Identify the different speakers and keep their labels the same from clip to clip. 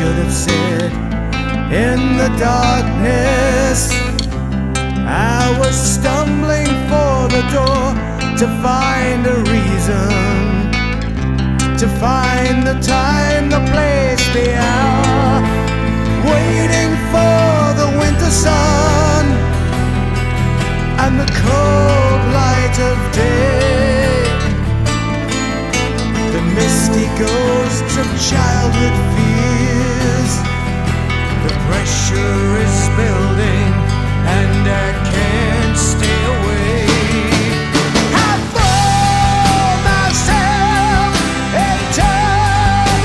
Speaker 1: should have said in the darkness. I was stumbling for the door to find a reason, to find the time, the place, the hour, waiting for the winter sun and the cold light of day. The misty ghosts of childhood fears. The pressure is building and I can't stay away. I throw myself into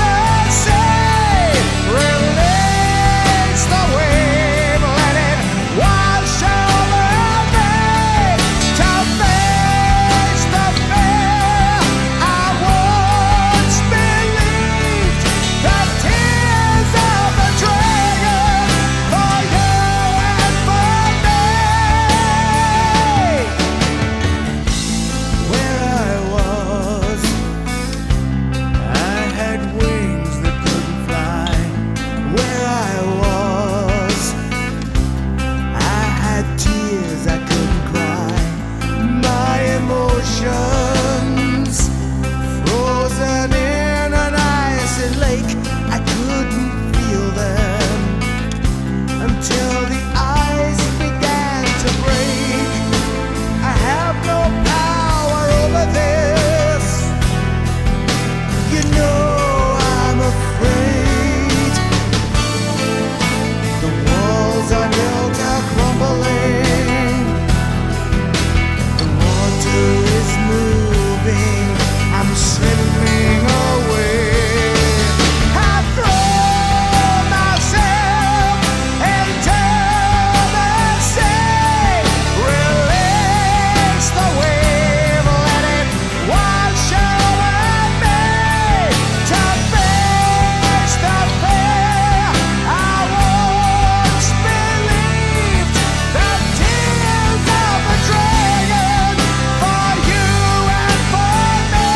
Speaker 1: the sea, release the wave, let it wash over me, to face the fear I once believed, the tears of the dragon for you and for me. Where I was, I had wings that couldn't fly. Where I was, I had tears I couldn't cry. My emotions frozen in an icy lake. I couldn't feel them until the ice began to break. I have no power over this. You know I'm afraid. The walls I built are crumbling. The water is moving. I'm slipping away. I throw myself into the sea, release the wave, let it wash over me, to face the fear I once believed, the tears of a dragon for you and for me.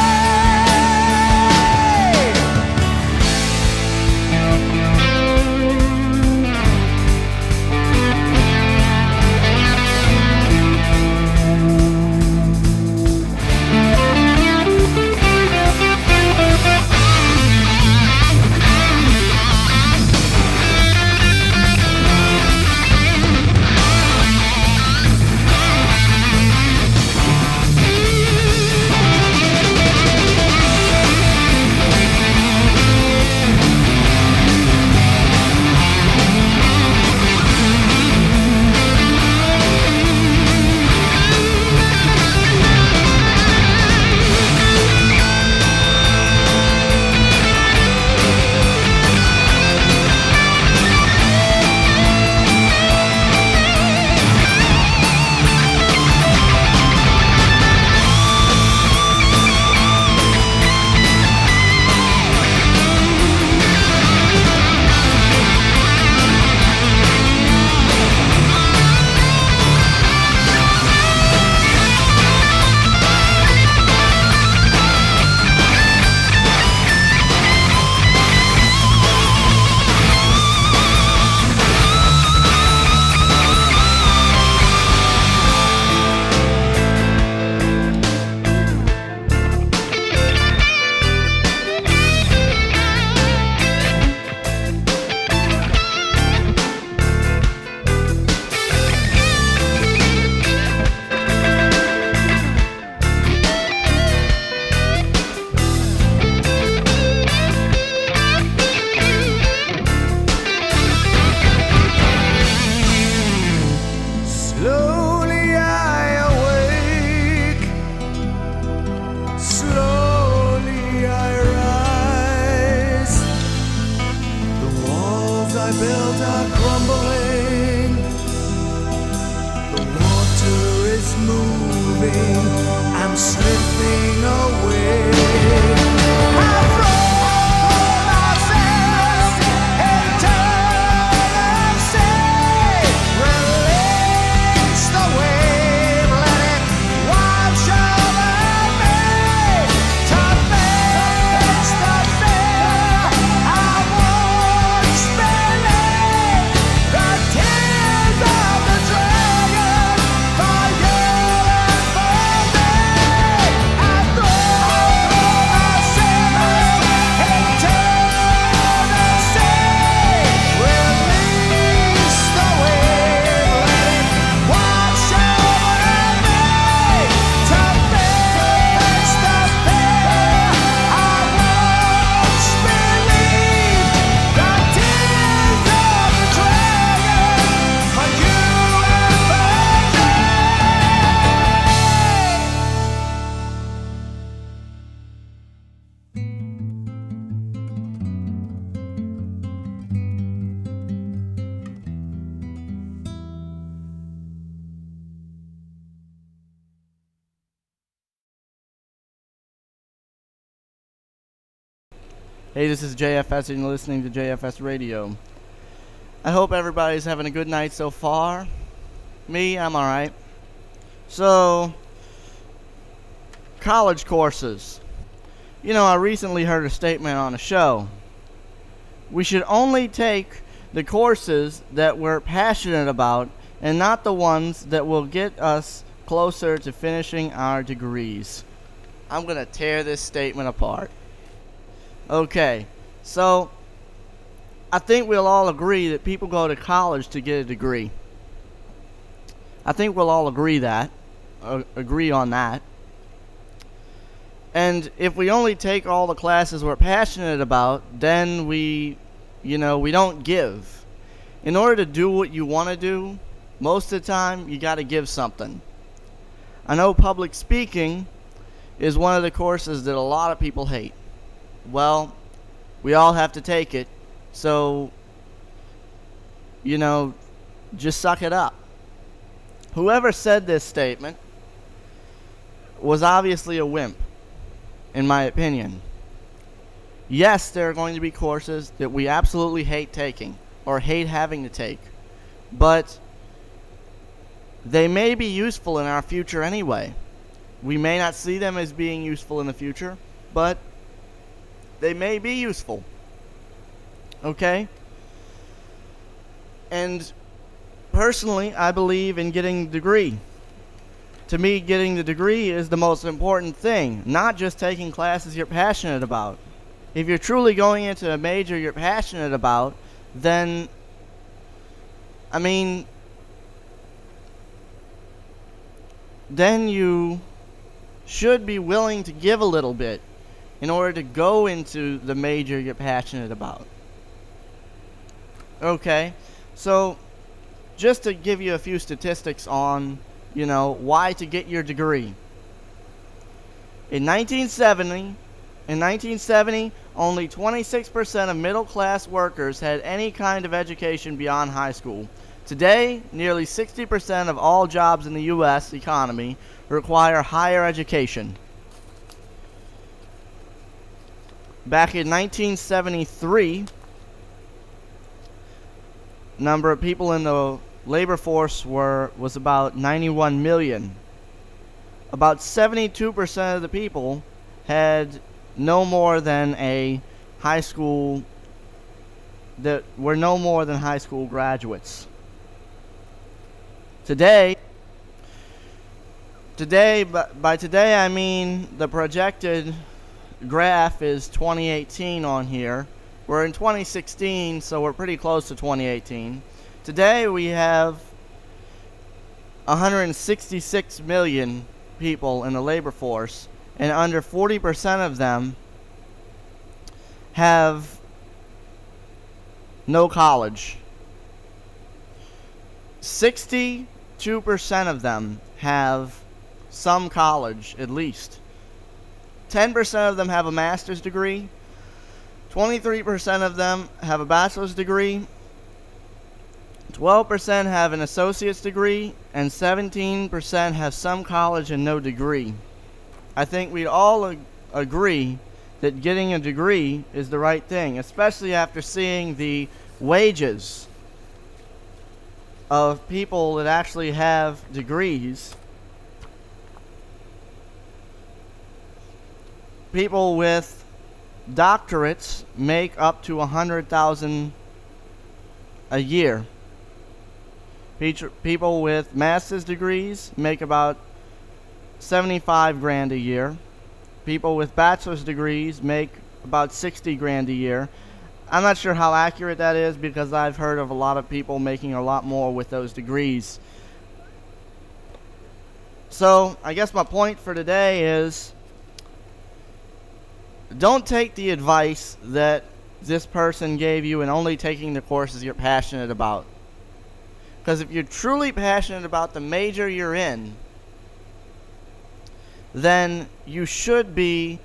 Speaker 1: Slowly I awake, slowly I rise. The walls I built are crumbling. The water is moving. I'm slipping away. I throw myself into the sea, release the wave, let it wash over me, to face the fear I once
Speaker 2: Hey, this is J.F.S. and you're listening to J.F.S Radio. I hope everybody's having a good night so far. Me, I'm alright. So, college courses. You know, I recently heard a statement on a show. We should only take the courses that we're passionate about and not the ones that will get us closer to finishing our degrees. I'm going to tear this statement apart. Okay, so I think we'll all agree that people go to college to get a degree. I think we'll all agree on that. And if we only take all the classes we're passionate about, then we don't give. In order to do what you want to do, most of the time, you got to give something. I know public speaking is one of the courses that a lot of people hate. Well, we all have to take it, so, just suck it up. Whoever said this statement was obviously a wimp, in my opinion. Yes, there are going to be courses that we absolutely hate taking, or hate having to take, but they may be useful in our future anyway. We may not see them as being useful in the future, but they may be useful. Okay? And personally, I believe in getting a degree. To me, getting the degree is the most important thing, not just taking classes you're passionate about. If you're truly going into a major you're passionate about, then, then you should be willing to give a little bit in order to go into the major you're passionate about. Okay, so just to give you a few statistics on, why to get your degree. In 1970, only 26% of middle-class workers had any kind of education beyond high school. Today, nearly 60% of all jobs in the U.S. economy require higher education. Back in 1973, number of people in the labor force was about 91 million. About 72% of the people had no more than a high school, that were no more than high school graduates. Today, by today I mean the projected graph is 2018 on here. We're in 2016, so we're pretty close to 2018. Today we have 166 million people in the labor force, and under 40% of them have no college. 62% of them have some college, at least. 10% of them have a master's degree. 23% of them have a bachelor's degree. 12% have an associate's degree. And 17% have some college and no degree. I think we'd all agree that getting a degree is the right thing, especially after seeing the wages of people that actually have degrees. People with doctorates make up to $100,000 a year. People with master's degrees make about $75,000 a year. People with bachelor's degrees make about $60,000 a year. I'm not sure how accurate that is because I've heard of a lot of people making a lot more with those degrees. So, I guess my point for today is, don't take the advice that this person gave you and only taking the courses you're passionate about. Because if you're truly passionate about the major you're in, then you should be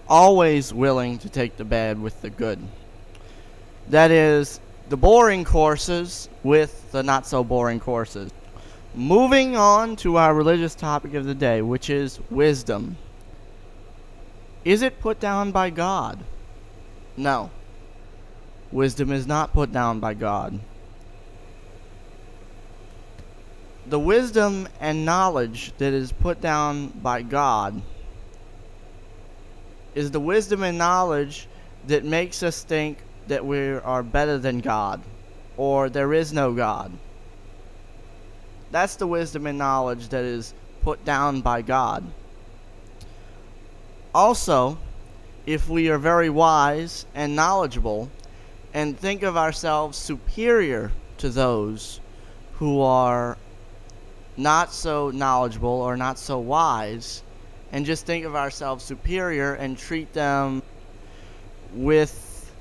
Speaker 2: always willing to take the bad with the good. That is, the boring courses with the not so boring courses. Moving on to our religious topic of the day, which is wisdom. Is it put down by God? No. Wisdom is not put down by God. The wisdom and knowledge that is put down by God is the wisdom and knowledge that makes us think that we are better than God, or there is no God. That's the wisdom and knowledge that is put down by God. Also, if we are very wise and knowledgeable and think of ourselves superior to those who are not so knowledgeable or not so wise, and just think of ourselves superior and treat them with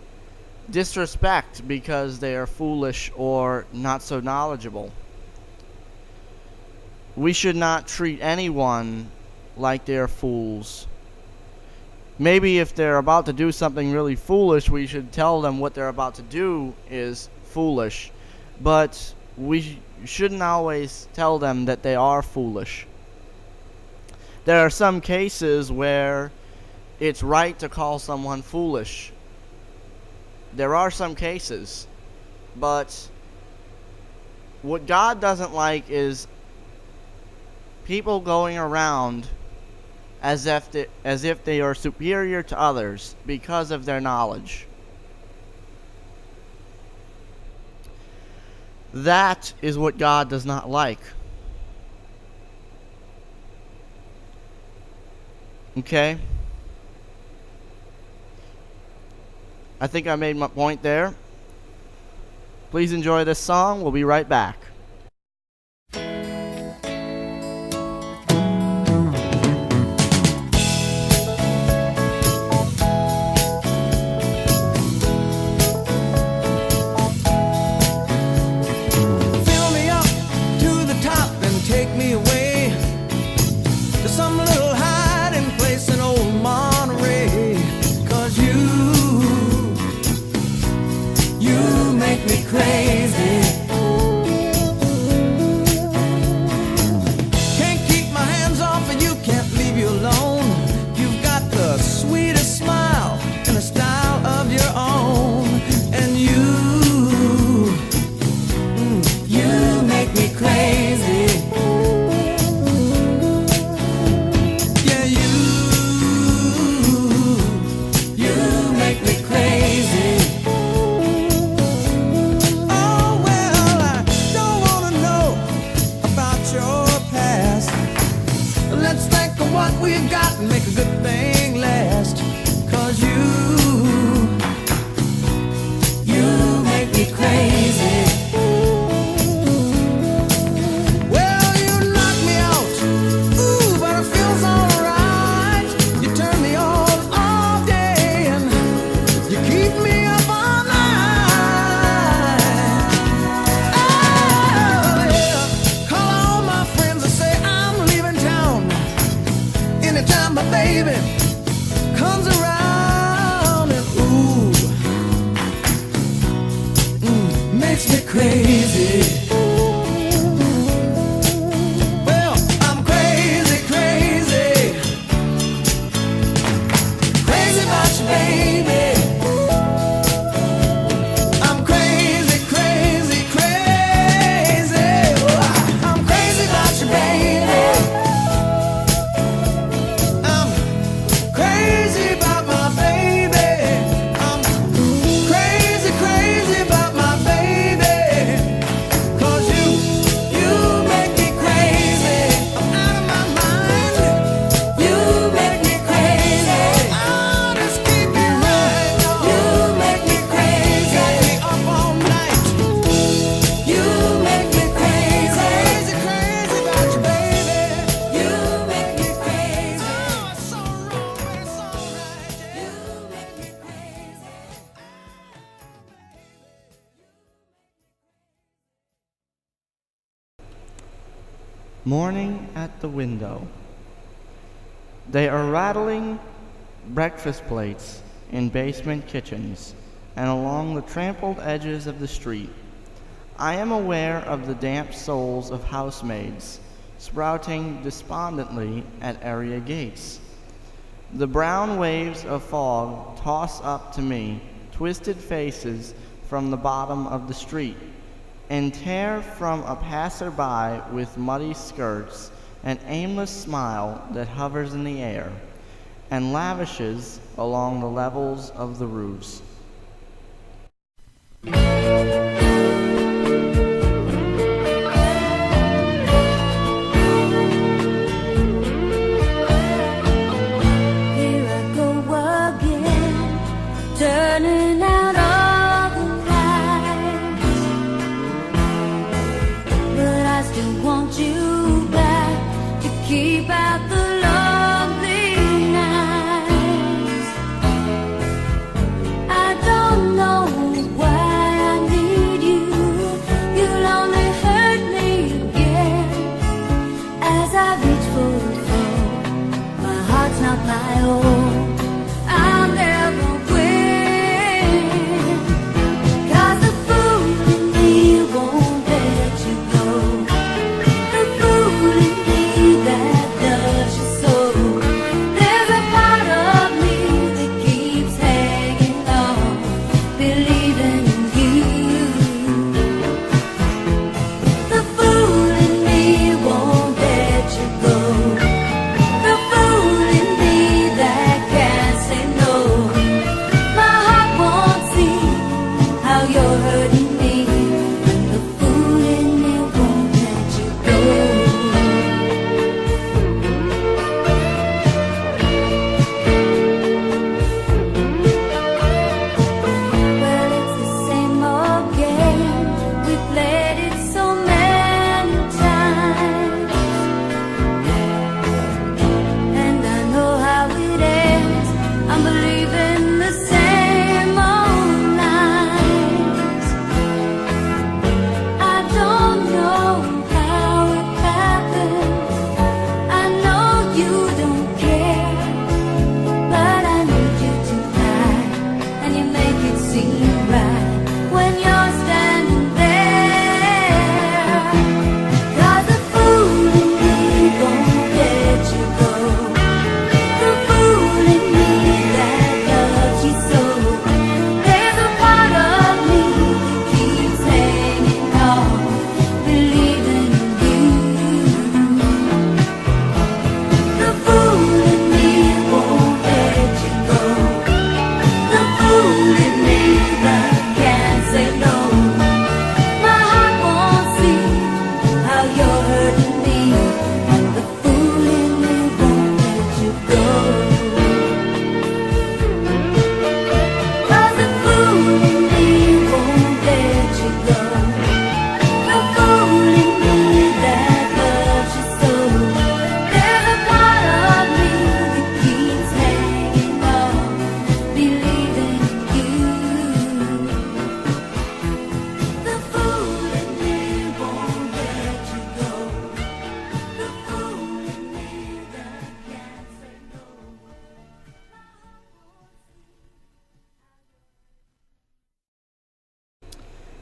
Speaker 2: disrespect because they are foolish or not so knowledgeable. We should not treat anyone like they're fools. Maybe if they're about to do something really foolish, we should tell them what they're about to do is foolish. But we shouldn't always tell them that they are foolish. There are some cases where it's right to call someone foolish. There are some cases. But what God doesn't like is people going around as if they are superior to others because of their knowledge. That is what God does not like. Okay? I think I made my point there. Please enjoy this song. We'll be right back. Morning at the window. They are rattling breakfast plates in basement kitchens and along the trampled edges of the street. I am aware of the damp souls of housemaids sprouting despondently at area gates. The brown waves of fog toss up to me twisted faces from the bottom of the street, and tear from a passerby with muddy skirts an aimless smile that hovers in the air and lavishes along the levels of the roofs.
Speaker 3: Turning out all the lights, but I still want you back to keep out the lonely nights. I don't know why I need you. You'll only hurt me again as I reach for the phone. My heart's not my own. I'll never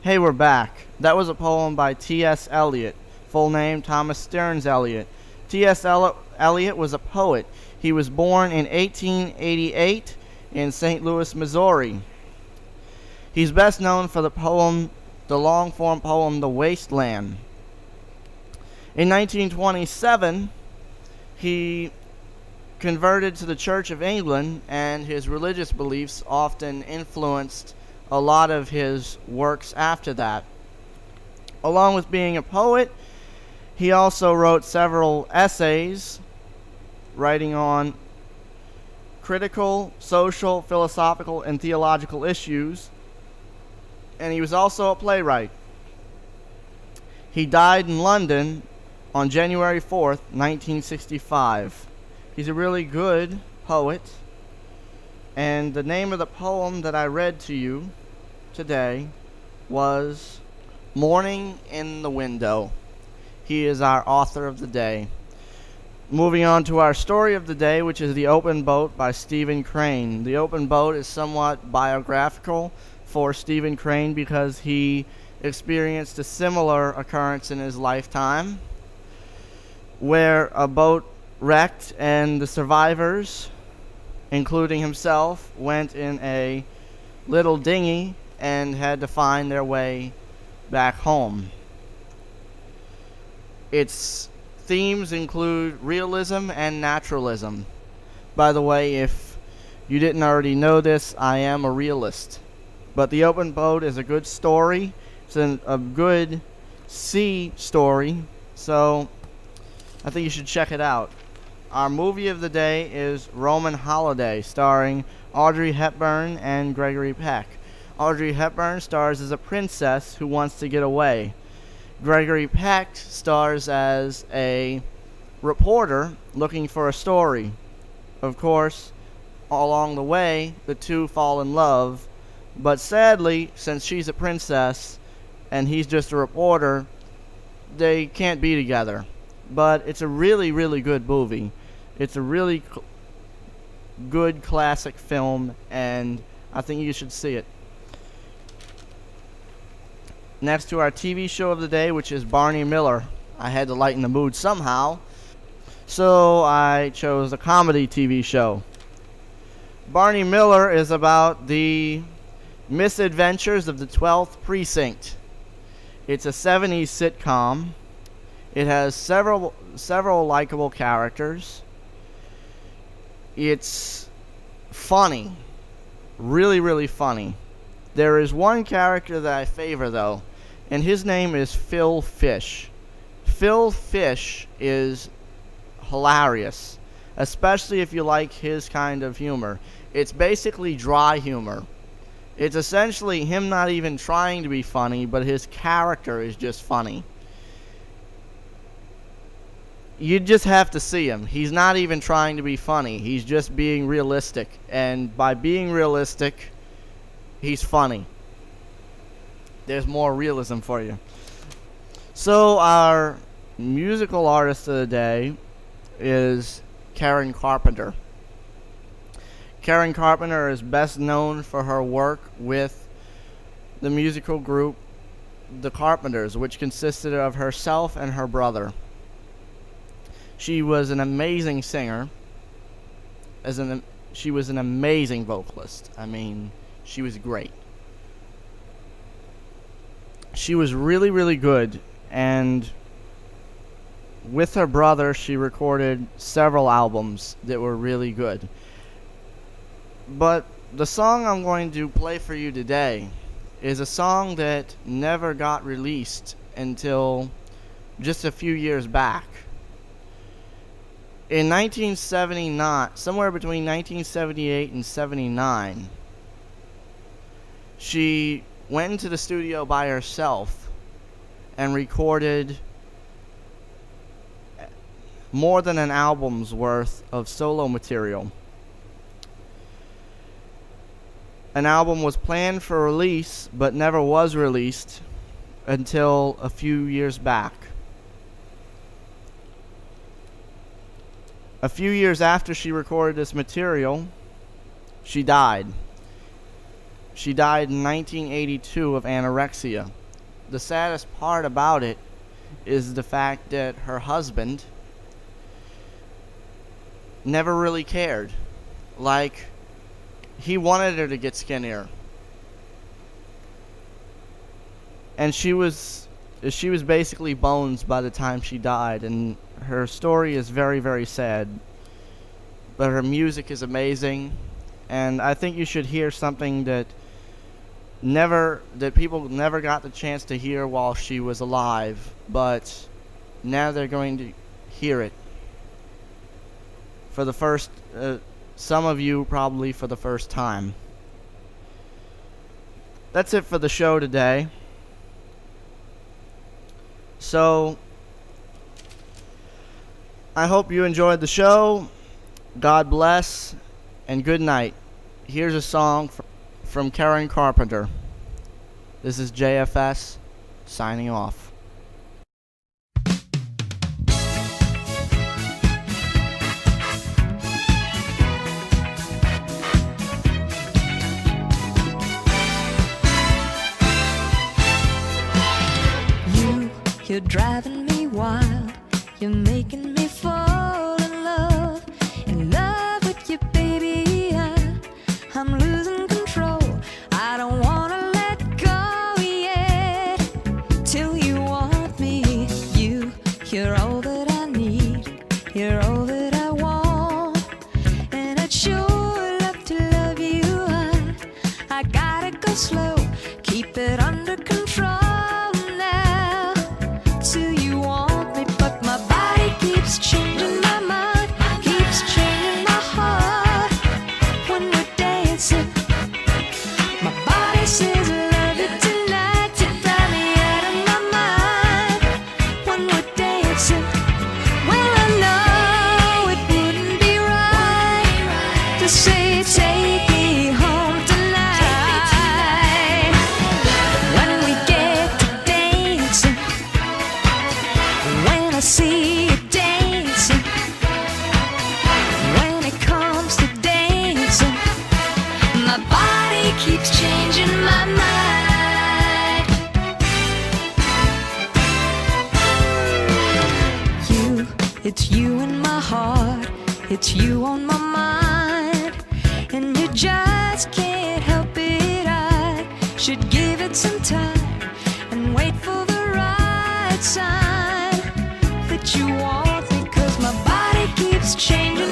Speaker 2: Hey, we're back. That was a poem by T.S. Eliot, full name Thomas Stearns Eliot. T.S. Eliot was a poet. He was born in 1888 in St. Louis, Missouri. He's best known for the long-form poem, The Wasteland. In 1927, he converted to the Church of England, and his religious beliefs often influenced a lot of his works after that. Along with being a poet, he also wrote several essays writing on critical, social, philosophical, and theological issues, and he was also a playwright. He died in London on January 4th, 1965. He's a really good poet, and the name of the poem that I read to you today was Morning in the Window. He is our author of the day. Moving on to our story of the day, which is The Open Boat by Stephen Crane. The Open Boat is somewhat biographical for Stephen Crane because he experienced a similar occurrence in his lifetime where a boat wrecked and the survivors including himself, went in a little dinghy and had to find their way back home. Its themes include realism and naturalism. By the way, if you didn't already know this, I am a realist. But The Open Boat is a good story. It's a good sea story, so I think you should check it out. Our movie of the day is Roman Holiday, starring Audrey Hepburn and Gregory Peck. Audrey Hepburn stars as a princess who wants to get away. Gregory Peck stars as a reporter looking for a story. Of course, along the way, the two fall in love, but sadly, since she's a princess and he's just a reporter, they can't be together. But it's a really, really good movie. It's a really good classic film, and I think you should see it. Next to our TV show of the day, which is Barney Miller. I had to lighten the mood somehow, so I chose a comedy TV show. Barney Miller is about the misadventures of the 12th Precinct. It's a 70s sitcom. It has several likable characters. It's funny. Really, really funny. There is one character that I favor, though, and his name is Phil Fish. Phil Fish is hilarious, especially if you like his kind of humor. It's basically dry humor. It's essentially him not even trying to be funny, but his character is just funny. You just have to see him. He's not even trying to be funny. He's just being realistic. And by being realistic, he's funny. There's more realism for you. So our musical artist of the day is Karen Carpenter. Karen Carpenter is best known for her work with the musical group The Carpenters, which consisted of herself and her brother. She was an amazing singer. She was an amazing vocalist. I mean, she was great. She was really, really good, and with her brother, she recorded several albums that were really good. But the song I'm going to play for you today is a song that never got released until just a few years back. In 1979, somewhere between 1978 and 79, she went into the studio by herself and recorded more than an album's worth of solo material. An album was planned for release, but never was released until a few years back. A few years after she recorded this material, she died. She died in 1982 of anorexia. The saddest part about it is the fact that her husband never really cared. Like, he wanted her to get skinnier. And she was basically bones by the time she died, and her story is very, very sad. But her music is amazing, and I think you should hear something that people never got the chance to hear while she was alive, but now they're going to hear it for the first some of you probably for the first time. That's it for the show today. So, I hope you enjoyed the show. God bless, and good night. Here's a song from Karen Carpenter. This is J.F.S. signing off.
Speaker 3: You're driving me wild. You're making me fall in love with you, baby. it's you on my mind, and you just can't help it. I should give it some time and wait for the right sign that you want me, 'cause my body keeps changing.